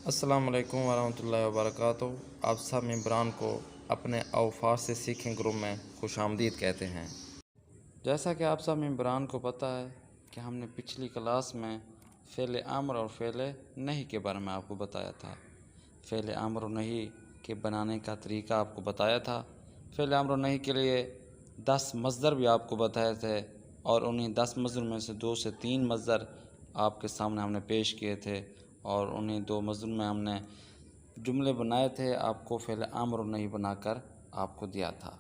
السلام علیکم ورحمۃ اللہ وبرکاتہ۔ آپ سب ممبران کو اپنے اوفار سے سیکھیں گروپ میں خوش آمدید کہتے ہیں۔ جیسا کہ آپ سب ممبران کو پتہ ہے کہ ہم نے پچھلی کلاس میں فعل امر اور فعل نہیں کے بارے میں آپ کو بتایا تھا۔ فعل امر اور نہیں کے بنانے کا طریقہ آپ کو بتایا تھا۔ فعل امر اور نہیں کے لیے 10 مصدر بھی آپ کو بتائے تھے، اور انہیں 10 مصدر میں سے 2 سے 3 مصدر آپ کے سامنے ہم نے پیش کیے تھے، اور انہیں 2 مصدر میں ہم نے جملے بنائے تھے، آپ کو فعل امر اور نہیں بنا کر آپ کو دیا تھا۔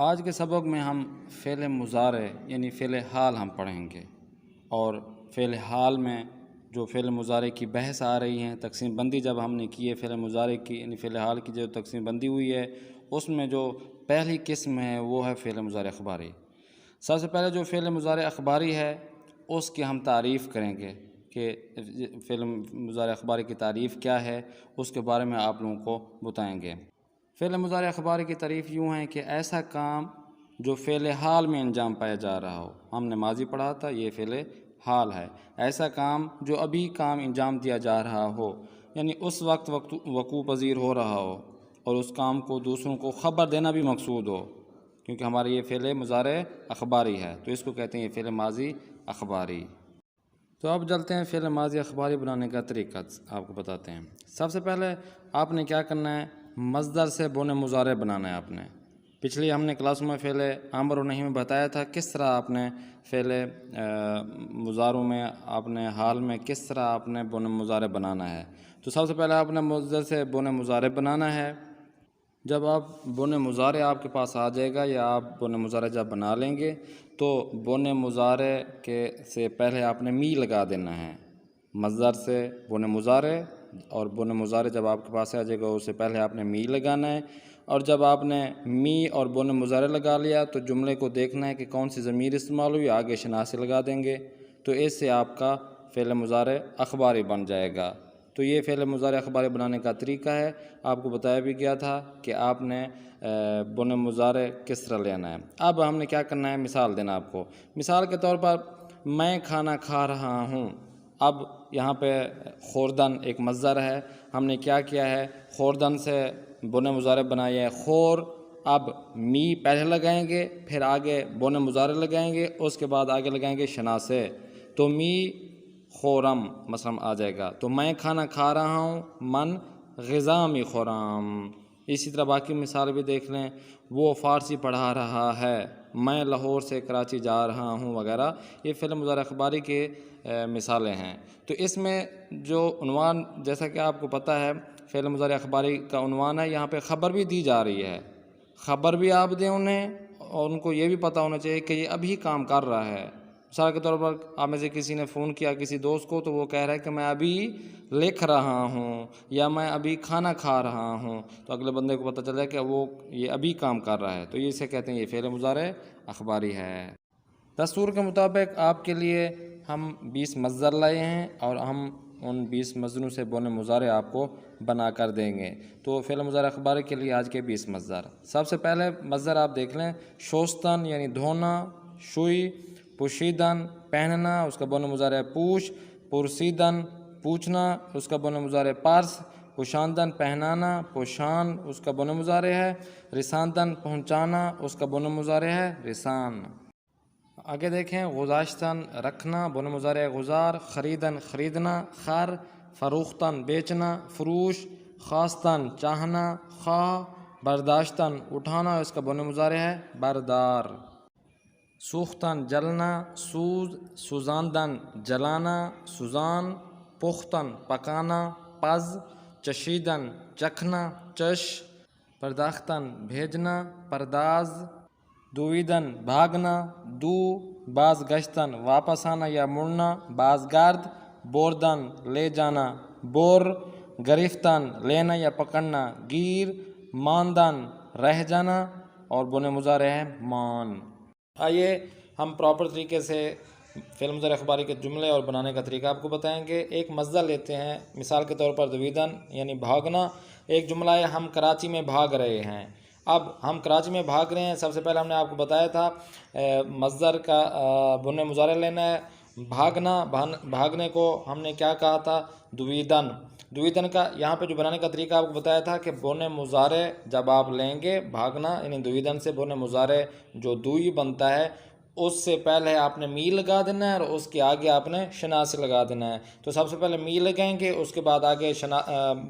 آج کے سبق میں ہم فعل مضارع یعنی فعل حال ہم پڑھیں گے، اور فعل حال میں جو فعل مضارع کی بحث آ رہی ہیں، تقسیم بندی جب ہم نے کی ہے فعل مضارع کی یعنی فعل حال کی جو تقسیم بندی ہوئی ہے، اس میں جو پہلی قسم ہے وہ ہے فعل مضارع اخباری۔ سب سے پہلے جو فعل مضارع اخباری ہے اس کی ہم تعریف کریں گے کہ فعل مضارع اخباری کی تعریف کیا ہے، اس کے بارے میں آپ لوگوں کو بتائیں گے۔ فعل مضارع اخباری کی تعریف یوں ہے کہ ایسا کام جو فعل حال میں انجام پایا جا رہا ہو۔ ہم نے ماضی پڑھا تھا، یہ فعل حال ہے۔ ایسا کام جو ابھی کام انجام دیا جا رہا ہو، یعنی اس وقت وقوع پذیر ہو رہا ہو، اور اس کام کو دوسروں کو خبر دینا بھی مقصود ہو، کیونکہ ہمارا یہ فعل مضارع اخباری ہے، تو اس کو کہتے ہیں یہ فعل ماضی اخباری۔ تو اب چلتے ہیں فعل ماضی اخباری بنانے کا طریقہ آپ کو بتاتے ہیں۔ سب سے پہلے آپ نے کیا کرنا ہے، مصدر سے بن مضارع بنانا ہے آپ نے۔ پچھلی ہم نے کلاس میں فعل امر و نہیں میں بتایا تھا کس طرح آپ نے فعل مضارع میں آپ نے حال میں کس طرح آپ نے بن مضارع بنانا ہے۔ تو سب سے پہلے آپ نے مصدر سے بن مضارع بنانا ہے۔ جب آپ بن مضارع آپ کے پاس آ جائے گا، یا آپ بن مضارع جب بنا لیں گے، تو بن مضارع کے سے پہلے آپ نے می لگا دینا ہے۔ مصدر سے بن مضارع، اور بن مضارع جب آپ کے پاس آ جائے گا اس سے پہلے آپ نے می لگانا ہے، اور جب آپ نے می اور بن مضارع لگا لیا تو جملے کو دیکھنا ہے کہ کون سی ضمیر استعمال ہوئی، آگے شناسی لگا دیں گے، تو اس سے آپ کا فعل مضارع اخباری بن جائے گا۔ تو یہ فعل مضارع اخباری بنانے کا طریقہ ہے، آپ کو بتایا بھی گیا تھا کہ آپ نے بن مضارع کس طرح لینا ہے۔ اب ہم نے کیا کرنا ہے، مثال دینا آپ کو۔ مثال کے طور پر میں کھانا کھا رہا ہوں۔ اب یہاں پہ خوردن ایک مصدر ہے، ہم نے کیا کیا ہے، خوردن سے بن مضارع بنایا ہے خور۔ اب می پہلے لگائیں گے، پھر آگے بن مضارع لگائیں گے، اس کے بعد آگے لگائیں گے شناسے، تو می خورم مثلا آ جائے گا۔ تو میں کھانا کھا رہا ہوں، من غذامی خورم۔ اسی طرح باقی مثال بھی دیکھ لیں، وہ فارسی پڑھا رہا ہے، میں لاہور سے کراچی جا رہا ہوں وغیرہ، یہ فعل مضارع اخباری کے مثالیں ہیں۔ تو اس میں جو عنوان، جیسا کہ آپ کو پتہ ہے فعل مضارع اخباری کا عنوان ہے، یہاں پہ خبر بھی دی جا رہی ہے، خبر بھی آپ دیں انہیں، اور ان کو یہ بھی پتہ ہونا چاہیے کہ یہ ابھی کام کر رہا ہے۔ مثال کے طور پر آپ میں سے کسی نے فون کیا کسی دوست کو، تو وہ کہہ رہا ہے کہ میں ابھی لکھ رہا ہوں، یا میں ابھی کھانا کھا رہا ہوں، تو اگلے بندے کو پتہ چل جائے کہ وہ یہ ابھی کام کر رہا ہے، تو یہ اسے کہتے ہیں یہ فعل مضارع اخباری ہے۔ دستور کے مطابق آپ کے لیے ہم 20 مصدر لائے ہیں، اور ہم ان 20 مصدروں سے بن مضارع آپ کو بنا کر دیں گے۔ تو فعل مضارع اخباری کے لیے آج کے 20 مصدر۔ سب سے پہلے مصدر آپ دیکھ لیں، شوستن یعنی دھونا، شوئی پوشیدن پہننا، اس کا بن مضارع ہے پوش، پرسیدن پوچھنا، اس کا بن مضارع پرس، پوشاندن پہنانا، پوشان اس کا بن مضارع ہے، رساندن پہنچانا، اس کا بن مضارع ہے رسان۔ آگے دیکھیں، گذاشتن رکھنا، بن مضارع گزار، خریدن خریدنا، خر فروختن بیچنا، فروش خواستن چاہنا، خواہ برداشتن اٹھانا، اس کا بن مضارع ہے بردار۔ سوختن جلنا، سوز سوزاندن جلانا، سوزان پختن پکانا، پز چشیدن چکھنا، چش پرداختن بھیجنا، پرداز دویدن بھاگنا، دو باز گشتن واپس آنا یا مڑنا، بازگرد بوردن لے جانا، بور گرفتن لینا یا پکڑنا، گیر ماندن رہ جانا، اور بن مضارع ہے مان۔ آئیے ہم پراپر طریقے سے فعل مضارع اخباری کے جملے اور بنانے کا طریقہ آپ کو بتائیں گے۔ ایک مصدر لیتے ہیں، مثال کے طور پر دویدن یعنی بھاگنا۔ ایک جملہ ہے، ہم کراچی میں بھاگ رہے ہیں۔ اب ہم کراچی میں بھاگ رہے ہیں، سب سے پہلے ہم نے آپ کو بتایا تھا مصدر کا بن مضارع لینا ہے۔ بھاگنا، بھاگنے کو ہم نے کیا کہا تھا، دویدن۔ دویدن کا یہاں پہ جو بنانے کا طریقہ آپ کو بتایا تھا کہ بونے مضارع جب آپ لیں گے بھاگنا، یعنی دویدن سے بونے مضارع جو دوئی بنتا ہے اس سے پہلے آپ نے می لگا دینا ہے اور اس کے آگے آپ نے شنا سے لگا دینا ہے. تو سب سے پہلے می لگائیں گے، اس کے بعد آگے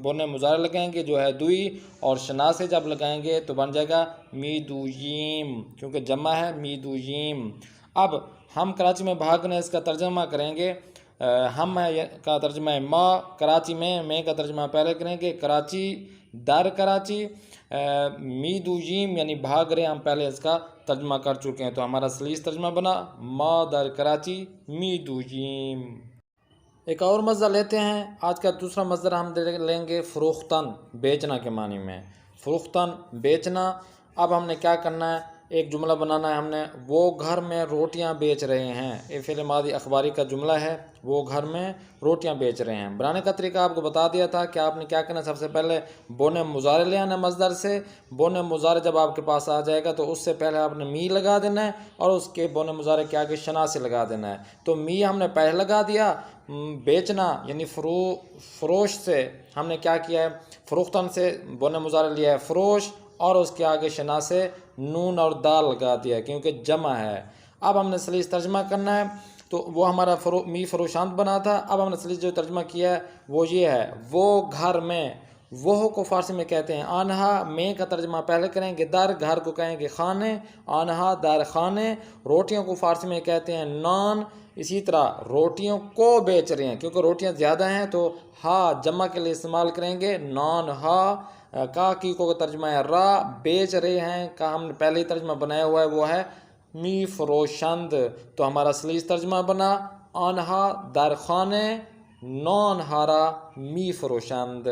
بونے مضارع لگائیں گے جو ہے دوئی، اور شنا سے جب لگائیں گے تو بن جائے گا می دویم، کیونکہ جمع ہے می دویم. اب ہم کراچی میں بھاگنا اس کا ترجمہ کریں گے. ہم کا ترجمہ ہے ما، کراچی میں کا ترجمہ پہلے کریں گے کراچی در کراچی. می دویم یعنی بھاگ رہے، ہم پہلے اس کا ترجمہ کر چکے ہیں، تو ہمارا سلیس ترجمہ بنا ما در کراچی می دویم. ایک اور مصدر لیتے ہیں. آج کا دوسرا مصدر ہم لیں گے فروختن، بیچنا کے معنی میں. فروختن بیچنا. اب ہم نے کیا کرنا ہے، ایک جملہ بنانا ہے. ہم نے وہ گھر میں روٹیاں بیچ رہے ہیں، یہ فعل ماضی اخباری کا جملہ ہے. وہ گھر میں روٹیاں بیچ رہے ہیں. بنانے کا طریقہ آپ کو بتا دیا تھا کہ آپ نے کیا کرنا ہے، سب سے پہلے بونے مضارع لے آنا مصدر سے. بونے مضارع جب آپ کے پاس آ جائے گا تو اس سے پہلے آپ نے می لگا دینا ہے اور اس کے بونے مضارع کے آگے شنا سے لگا دینا ہے. تو می ہم نے پہلے لگا دیا. بیچنا یعنی فروش سے ہم نے کیا کیا ہے، فروختن سے بونے مضارع لیا ہے فروش، اور اس کے آگے شنا سے نون اور دال لگا دیا کیونکہ جمع ہے. اب ہم نے سلیس ترجمہ کرنا ہے، تو وہ ہمارا می فروشاند بنا تھا. اب ہم نے سلیس جو ترجمہ کیا ہے وہ یہ ہے، وہ گھر میں. وہ کو فارسی میں کہتے ہیں آنہا. میں کا ترجمہ پہلے کریں گے در، گھر کو کہیں گے خانے، آنہا در خانے. روٹیوں کو فارسی میں کہتے ہیں نان. اسی طرح روٹیوں کو بیچ رہے ہیں، کیونکہ روٹیاں زیادہ ہیں تو ہا جمع کے لیے استعمال کریں گے نان ہا. کا کی کو ترجمہ ہے را. بیچ رہے ہیں کا ہم نے پہلے ہی ترجمہ بنایا ہوا ہے، وہ ہے می فروشند. تو ہمارا سلیس ترجمہ بنا آنہا در خانے نان ہارا می فروشند.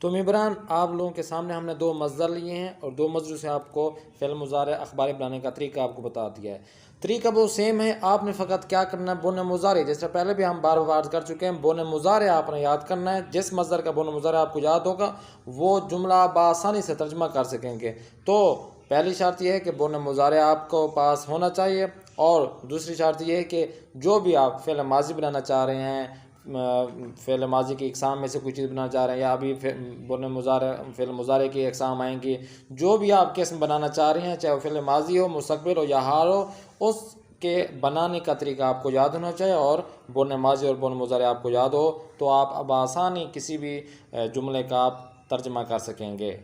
تو مبران آپ لوگوں کے سامنے ہم نے دو مصدر لیے ہیں اور دو مصدر سے آپ کو فعل مضارع اخباری بنانے کا طریقہ آپ کو بتا دیا ہے. طریقہ وہ سیم ہے. آپ نے فقط کیا کرنا ہے، بونے مضارع جیسے پہلے بھی ہم بار بار کر چکے ہیں، بونے مضارع آپ نے یاد کرنا ہے. جس مصدر کا بونے مضارع آپ کو یاد ہوگا وہ جملہ بآسانی سے ترجمہ کر سکیں گے. تو پہلی شرط یہ ہے کہ بونے مضارع آپ کو پاس ہونا چاہیے، اور دوسری شرط یہ ہے کہ جو بھی آپ فعل ماضی بنانا چاہ رہے ہیں، فعل ماضی کی اقسام میں سے کوئی چیز بنانا چاہ رہے ہیں، یا ابھی بونے مضارع فعل مضارع کی اقسام آئیں گی، جو بھی آپ قسم بنانا چاہ رہے ہیں، چاہے وہ فعل ماضی ہو، مستقبل ہو یا حال ہو، اس کے بنانے کا طریقہ آپ کو یاد ہونا چاہیے. اور بونے ماضی اور بونے مضارع آپ کو یاد ہو تو آپ اب آسانی کسی بھی جملے کا آپ ترجمہ کر سکیں گے.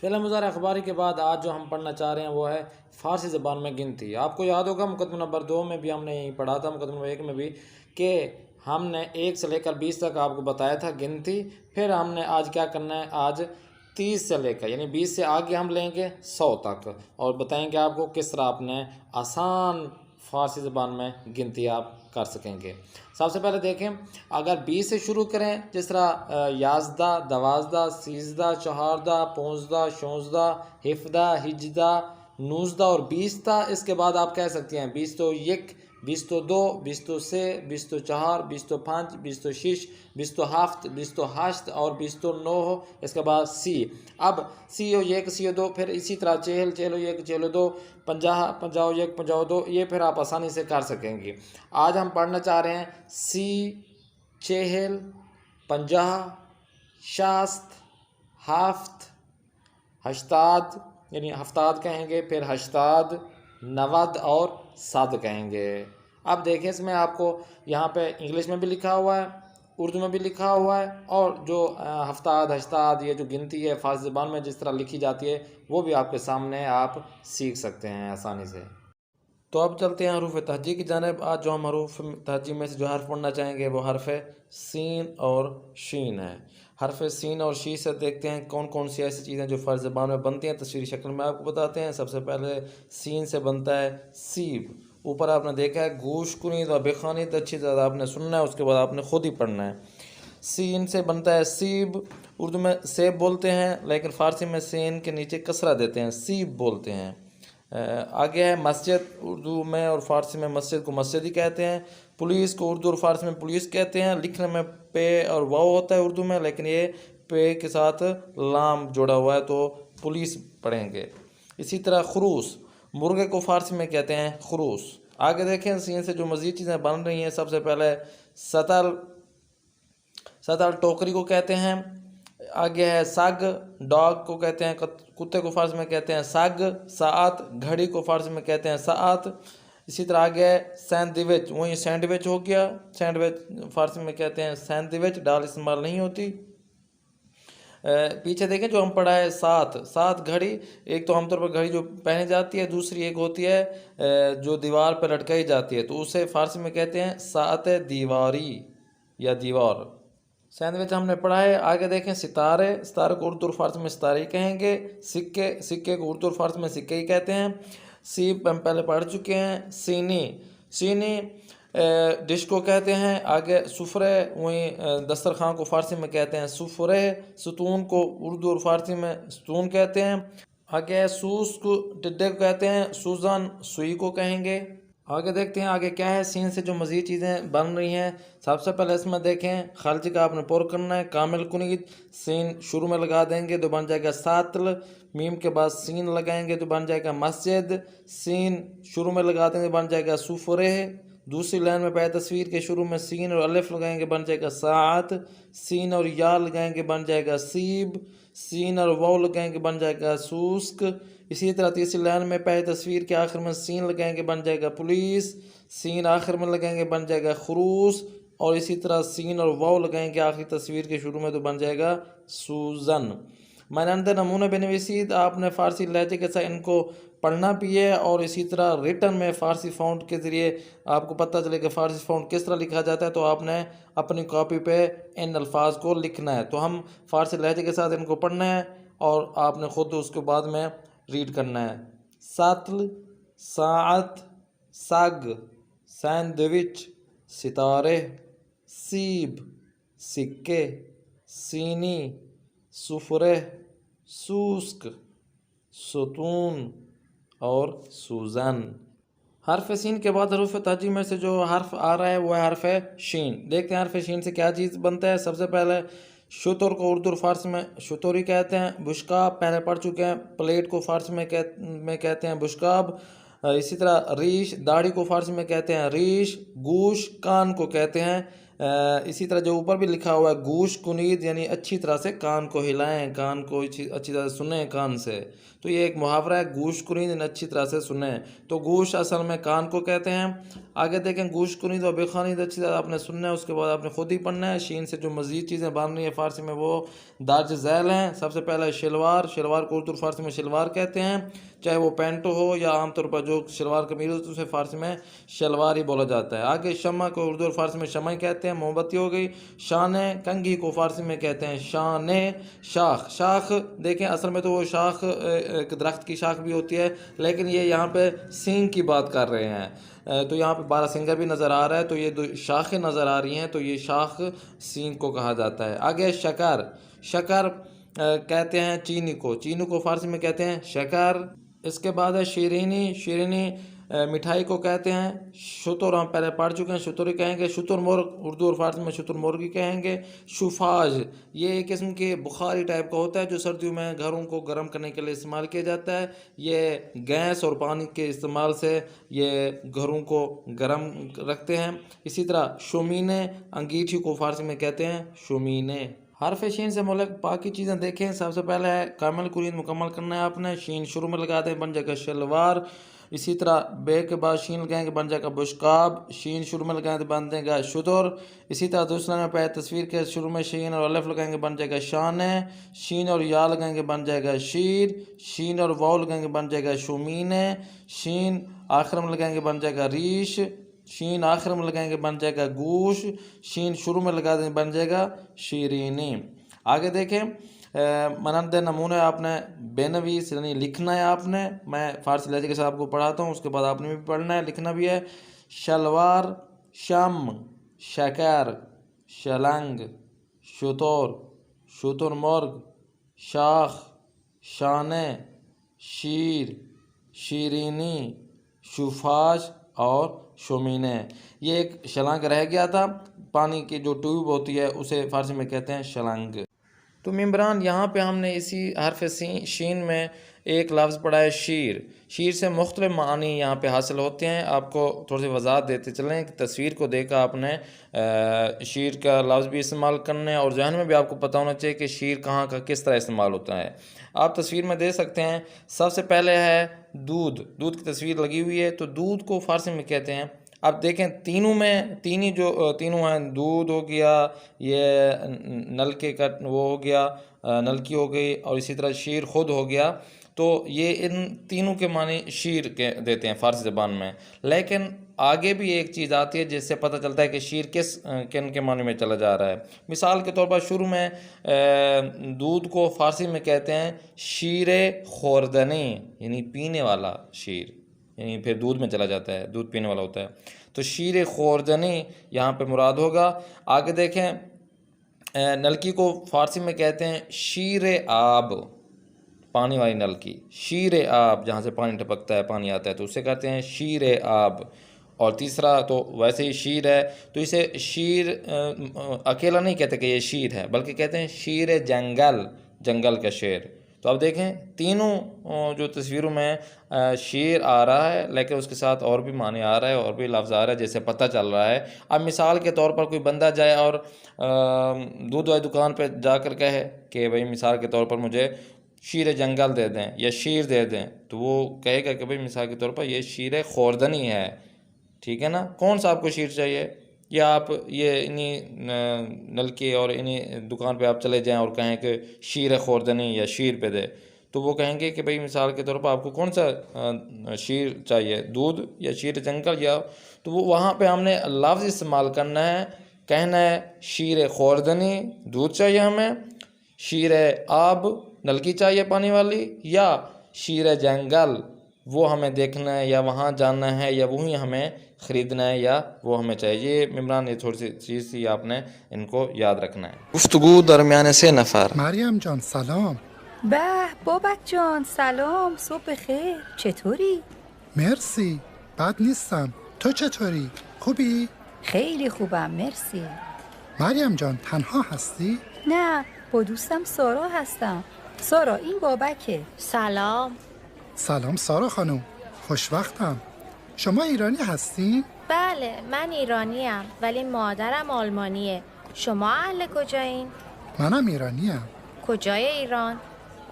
فعل مضارع اخباری کے بعد آج جو ہم پڑھنا چاہ رہے ہیں وہ ہے فارسی زبان میں گنتی. آپ کو یاد ہوگا مقدمہ نمبر 2 میں بھی ہم نے یہی پڑھا تھا، مقدمہ نمبر 1 میں بھی، کہ ہم نے 1 سے لے کر 20 تک آپ کو بتایا تھا گنتی. پھر ہم نے آج کیا کرنا ہے، آج 30 سے لے کر یعنی 20 سے آگے ہم لیں گے 100 تک، اور بتائیں گے آپ کو کس طرح آپ نے آسان فارسی زبان میں گنتی آپ کر سکیں گے. سب سے پہلے دیکھیں، اگر 20 سے شروع کریں، جس طرح 11 12 13 14 15 16 17 18 19 اور 20 تھا. اس کے بعد آپ کہہ سکتے ہیں 20 تو 1 20 تو 2 20 تو 6 20 تو 4 20 تو 5 20 تو 6 20 تو 7 20 تو 8 اور 20 تو 9 ہو. اس کے بعد سی. اب سی ہو 1 سی ہو 2، پھر اسی طرح چہل چہل ہو 1 چہل ہو 2 50 50 ہو 1 50 ہو 2، یہ پھر آپ آسانی سے کر سکیں گے. آج ہم پڑھنا چاہ رہے ہیں سی 40 50 60 7 80 یعنی 70 کہیں گے، پھر 80 90 اور 100 کہیں گے. اب دیکھیں اس میں آپ کو یہاں پہ انگلش میں بھی لکھا ہوا ہے، اردو میں بھی لکھا ہوا ہے، اور جو 70 80 یہ جو گنتی ہے فارسی زبان میں جس طرح لکھی جاتی ہے وہ بھی آپ کے سامنے آپ سیکھ سکتے ہیں آسانی سے. تو اب چلتے ہیں حروف تہجی کی جانب. آج جو ہم حروف تہجی میں سے جو حرف پڑھنا چاہیں گے وہ حرف سین اور شین ہے. حرف سین اور شین سے دیکھتے ہیں کون کون سی ایسی چیزیں جو فارسی زبان میں بنتی ہیں، تصویری شکل میں آپ کو بتاتے ہیں. سب سے پہلے سین سے بنتا ہے سیب. اوپر آپ نے دیکھا ہے گوش کنید اور بخانید، اچھی طرح آپ نے سننا ہے، اس کے بعد آپ نے خود ہی پڑھنا ہے. سین سے بنتا ہے سیب. اردو میں سیب بولتے ہیں لیکن فارسی میں سین کے نیچے کسرہ دیتے ہیں، سیب بولتے ہیں. آگے ہے مسجد. اردو میں اور فارسی میں مسجد کو مسجد ہی کہتے ہیں. پولیس کو اردو اور فارسی میں پولیس کہتے ہیں. لکھنے میں پے اور واو ہوتا ہے اردو میں، لیکن یہ پے کے ساتھ لام جوڑا ہوا ہے تو پولیس پڑھیں گے. اسی طرح خروس، مرغے کو فارسی میں کہتے ہیں خروس. آگے دیکھیں سین سے جو مزید چیزیں بن رہی ہیں، سب سے پہلے سطل. سطل ٹوکری کو کہتے ہیں. آگے ہے سگ، ڈاگ کو کہتے ہیں کتے کو فارسی میں کہتے ہیں سگ. ساعت، گھڑی کو فارسی میں کہتے ہیں ساعت. اسی طرح آگے ہے سینڈوچ، وہی سینڈوچ ہو گیا، سینڈوچ فارسی میں کہتے ہیں سینڈوچ، ڈال استعمال نہیں ہوتی. پیچھے دیکھیں جو ہم پڑھا ہے سات گھڑی، ایک تو عام طور پر گھڑی جو پہنی جاتی ہے، دوسری ایک ہوتی ہے جو دیوار پہ لٹکائی جاتی ہے، تو اسے فارسی میں کہتے ہیں ساعت دیواری یا دیوار. سینڈوچ ہم نے پڑھا ہے. آگے دیکھیں ستارے کو اردو اور فارسی میں ستارے کہیں گے. سکے کو اردو اور فارسی میں سکے ہی کہتے ہیں. سیب ہم پہلے پڑھ چکے ہیں. سینی ڈش کو کہتے ہیں. آگے سفرے، وہیں دسترخوان کو فارسی میں کہتے ہیں سفرے. ستون کو اردو اور فارسی میں ستون کہتے ہیں. آگے سوس کو ڈڈے کو کہتے ہیں سوزن، سوئی کو کہیں گے. آگے دیکھتے ہیں آگے کیا ہے. سین سے جو مزید چیزیں بن رہی ہیں، سب سے پہلے اس میں دیکھیں خالجی کا آپ نے پر کرنا ہے. کامل کنید، سین شروع میں لگا دیں گے تو بن جائے گا ساتل. میم کے بعد سین لگائیں گے تو بن جائے گا مسجد. سین شروع میں لگا دیں گے بن جائے گا سفرے. دوسری لائن میں پہلے تصویر کے شروع میں سین اور الف لگائیں گے بن جائے گا ساعت. سین اور یا لگائیں گے بن جائے گا سیب. سین اور واو لگائیں گے بن جائے گا سوسک. اسی طرح تیسری لائن میں پہلے تصویر کے آخر میں سین لگائیں گے بن جائے گا پولیس. سین آخر میں لگائیں گے بن جائے گا خروس. اور اسی طرح سین اور واو لگائیں گے آخری تصویر کے شروع میں تو بن جائے گا سوزن. مانندہ نمونہ بنویسید. آپ نے فارسی لہجے کے ساتھ ان کو پڑھنا بھی ہے، اور اسی طرح ریٹن میں فارسی فونٹ کے ذریعے آپ کو پتہ چلے کہ فارسی فونٹ کس طرح لکھا جاتا ہے، تو آپ نے اپنی کاپی پہ ان الفاظ کو لکھنا ہے. تو ہم فارسی لہجے کے ساتھ ان کو پڑھنا ہے اور آپ نے خود اس کے بعد میں ریڈ کرنا ہے. ساتل، ساعت، سگ، سینڈوچ، ستارے، سیب، سکے، سینی، سفرے، سوسک، ستون اور سوزن. حرف سین کے بعد حروف تہجی میں سے جو حرف آ رہا ہے وہ ہے حرف شین. دیکھتے ہیں حرف شین سے کیا چیز بنتا ہے. سب سے پہلے شتر کو اردو اور فارسی میں شتوری کہتے ہیں. بشکاب پہلے پڑھ چکے ہیں. پلیٹ کو فارسی میں کہتے ہیں بشکاب. اسی طرح ریش، داڑھی کو فارسی میں کہتے ہیں ریش. گوش، کان کو کہتے ہیں. اسی طرح جو اوپر بھی لکھا ہوا ہے گوش کنید، یعنی اچھی طرح سے کان کو ہلائیں، کان کو اچھی طرح سے سنیں کان سے. تو یہ ایک محاورہ ہے گوش کنید، یعنی اچھی طرح سے سنیں. تو گوش اصل میں کان کو کہتے ہیں. آگے دیکھیں گوش کنید اور بخانید اچھی طرح آپ نے سننا ہے، اس کے بعد آپ نے خود ہی پڑھنا ہے. شین سے جو مزید چیزیں بن رہی ہیں فارسی میں وہ درج ذیل ہیں. سب سے پہلے شلوار کو اردو فارسی میں شلوار کہتے ہیں، چاہے وہ پینٹو ہو یا عام طور پر جو شلوار قمیض ہوتی ہے اسے فارسی میں شلوار ہی بولا جاتا ہے. آگے شمع کو اردو اور فارسی میں شمع ہی کہتے ہیں، موم بتی ہو گئی. شانے، کنگھی کو فارسی میں کہتے ہیں شانے. شاخ دیکھیں اصل میں تو وہ شاخ ایک درخت کی شاخ بھی ہوتی ہے، لیکن یہ یہاں پہ سینگ کی بات کر رہے ہیں. تو یہاں پہ بارہ سنگر بھی نظر آ رہا ہے، تو یہ دو شاخیں نظر آ رہی ہیں، تو یہ شاخ سینگ کو کہا جاتا ہے. آگے شکر کہتے ہیں چینی کو فارسی میں کہتے ہیں شکر. اس کے بعد ہے شیرینی مٹھائی کو کہتے ہیں. شتر ہم پہلے پڑھ چکے ہیں، شتر کہیں گے. شتر مرغ اردو اور فارسی میں شتر مرغی کہیں گے. شفاج یہ ایک قسم کے بخاری ٹائپ کا ہوتا ہے جو سردیوں میں گھروں کو گرم کرنے کے لیے استعمال کیا جاتا ہے. یہ گیس اور پانی کے استعمال سے یہ گھروں کو گرم رکھتے ہیں. اسی طرح شومینے انگیٹھی کو فارسی میں کہتے ہیں شومینے. حرف شین سے ملک باقی چیزیں دیکھیں. سب سے پہلے ہے کامل کنید مکمل کرنا ہے آپ نے. شین شروع میں لگا دیں بن جائے گا شلوار. اسی طرح بے کے بعد شین لگائیں گے بن جائے گا بشکاب. شین شروع میں لگائیں گے بن جائے گا شتر. اسی طرح دوسرے میں پہلے تصویر کے شروع میں شین اور الف لگائیں گے بن جائے گا شانے. شین اور یا لگائیں گے بن جائے گا شیر. شین اور واو لگائیں گے بن جائے گا شومینے. شین آخر میں لگائیں گے بن جائے گا ریش. شین آخر میں لگائیں گے بن جائے گا گوش. شین شروع میں لگا دیں بن جائے گا شیرینی. آگے دیکھیں مانند نمونہ آپ نے بینویس یعنی لکھنا ہے آپ نے. میں فارسی لہجے کے ساتھ آپ کو پڑھاتا ہوں، اس کے بعد آپ نے بھی پڑھنا ہے، لکھنا بھی ہے. شلوار، شم، شکر، شلنگ، شتر مرغ، شاخ، شانے، شیر، شیرینی، شفاش اور شومینے. یہ ایک شلنگ رہ گیا تھا، پانی کی جو ٹیوب ہوتی ہے اسے فارسی میں کہتے ہیں شلنگ. تو ممبران یہاں پہ ہم نے اسی حرف شین میں ایک لفظ پڑھا ہے شیر. شیر سے مختلف معنی یہاں پہ حاصل ہوتے ہیں. آپ کو تھوڑی سی وضاحت دیتے چلیں کہ تصویر کو دیکھا آپ نے شیر کا لفظ بھی استعمال کرنا ہے اور ذہن میں بھی آپ کو پتہ ہونا چاہیے کہ شیر کہاں کا کس طرح استعمال ہوتا ہے. آپ تصویر میں دیکھ سکتے ہیں سب سے پہلے ہے دودھ. دودھ کی تصویر لگی ہوئی ہے. تو دودھ کو فارسی میں کہتے ہیں, آپ دیکھیں تینوں میں تینوں ہیں, دودھ ہو گیا, یہ نلکے کا وہ ہو گیا, نلکی ہو گئی, اور اسی طرح شیر خود ہو گیا. تو یہ ان تینوں کے معنی شیر کے دیتے ہیں فارسی زبان میں. لیکن آگے بھی ایک چیز آتی ہے جس سے پتہ چلتا ہے کہ شیر کن کے معنی میں چلا جا رہا ہے. مثال کے طور پر شروع میں دودھ کو فارسی میں کہتے ہیں شیر خوردنی, یعنی پینے والا شیر, یعنی پھر دودھ میں چلا جاتا ہے, دودھ پینے والا ہوتا ہے. تو شیر خوردنی یہاں پہ مراد ہوگا. آگے دیکھیں نلکی کو فارسی میں کہتے ہیں شیر آب, پانی والی نلکی. شیر آب جہاں سے پانی ٹپکتا ہے, پانی آتا ہے, تو اسے کہتے ہیں شیر آب. اور تیسرا تو ویسے ہی شیر ہے, تو اسے شیر اکیلا نہیں کہتے کہ یہ شیر ہے, بلکہ کہتے ہیں شیر جنگل, جنگل کا شیر. تو اب دیکھیں تینوں جو تصویروں میں شیر آ رہا ہے, لیکن اس کے ساتھ اور بھی معنی آ رہا ہے, اور بھی لفظ آ رہا ہے جیسے پتہ چل رہا ہے. اب مثال کے طور پر کوئی بندہ جائے اور دودھ والی دکان پہ جا کر کہے کہ بھئی مثال کے طور پر مجھے شیر جنگل دے دیں یا شیر دے دیں, تو وہ کہے گا کہ بھئی مثال کے طور پر یہ شیر خوردنی ہے, ٹھیک ہے نا. کون سا آپ کو شیر چاہیے, یا آپ یہ انہی نلکی اور انہی دکان پہ آپ چلے جائیں اور کہیں کہ شیر خوردنی یا شیر پہ دے, تو وہ کہیں گے کہ بھئی مثال کے طور پر آپ کو کون سا شیر چاہیے, دودھ یا شیر جنگل یا. تو وہ وہاں پہ ہم نے لفظ استعمال کرنا ہے, کہنا ہے شیر خوردنی دودھ چاہیے ہمیں, شیر آب نلکی چاہیے پانی والی, یا شیر جنگل وہ ہمیں دیکھنا ہے یا وہاں جاننا ہے یا وہیں ہمیں خریدنا ہے یا وہ ہمیں چاہیے. یہ ممبران یہ تھوڑی سی چیز تھی, آپ نے ان کو یاد رکھنا ہے. گفتگو درمیان سه نفر. مریم جان سلام. به بابک جان سلام، صبح خیر، چطوری؟ مرسی. بد نیستم. تو چطوری؟ خوبی؟ خیلی خوبم مرسی. مریم جان تنها هستی؟ نه با دوستم سارا هستم. سارا این بابکه. سلام. سلام سارا خانم. خوشوقتم. شما ایرانی هستی؟ بله من ایرانیم ولی مادرم آلمانیه. شما اهل کجایین؟ منم ایرانیم. کجای ایران؟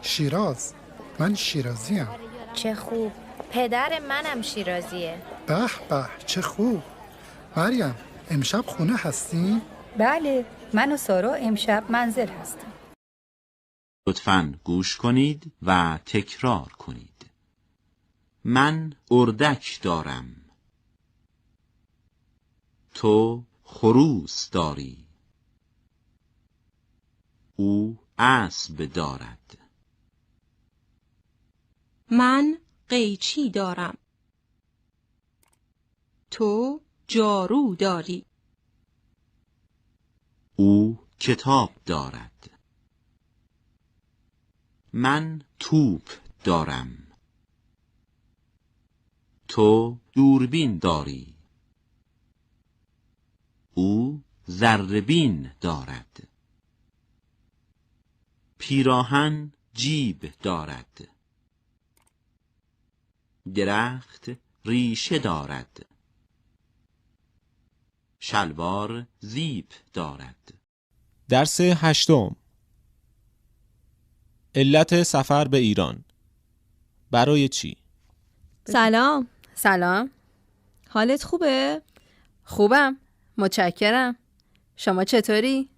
شیراز. من شیرازیم. چه خوب. پدر منم شیرازیه. به به چه خوب. مریم امشب خونه هستی؟ بله من و سارا امشب منزل هستم. لطفاً گوش کنید و تکرار کنید. من اردک دارم. تو خروس داری. او اسب دارد. من قیچی دارم. تو جارو داری. او کتاب دارد. من توپ دارم. تو دوربین داری. او ذره‌بین دارد. پیراهن جیب دارد. درخت ریشه دارد. شلوار زیپ دارد. درس 8. علت سفر به ایران. برای چی؟ سلام. سلام. حالت خوبه؟ خوبم. متشکرم. شما چطوری؟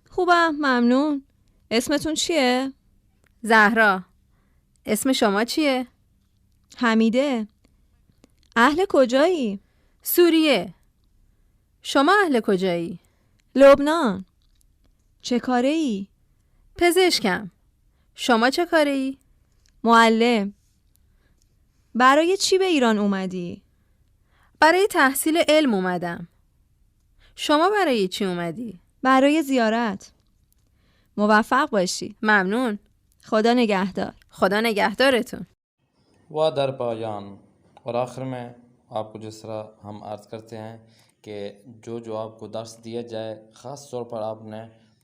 خوبم ممنون. اسمتون چیه؟ زهرا. اسم شما چیه؟ حمیده. اهل کجایی؟ سوریه. شما اهل کجایی؟ لبنان. چه کاره ای؟ پزشکم. شما چه کاره ای؟ معلم. برای چی به ایران اومدی؟ برای تحصیل علم اومدم. شما برای چی اومدی؟ برای زیارت. موفق باشی. ممنون. خدا نگهدار. خدا نگهدارتون. و در پایان اور آخر میں آپ کو جس طرح ہم عرض کرتے ہیں کہ جو آپ کو درس دیا جائے خاص طور پر آپ نے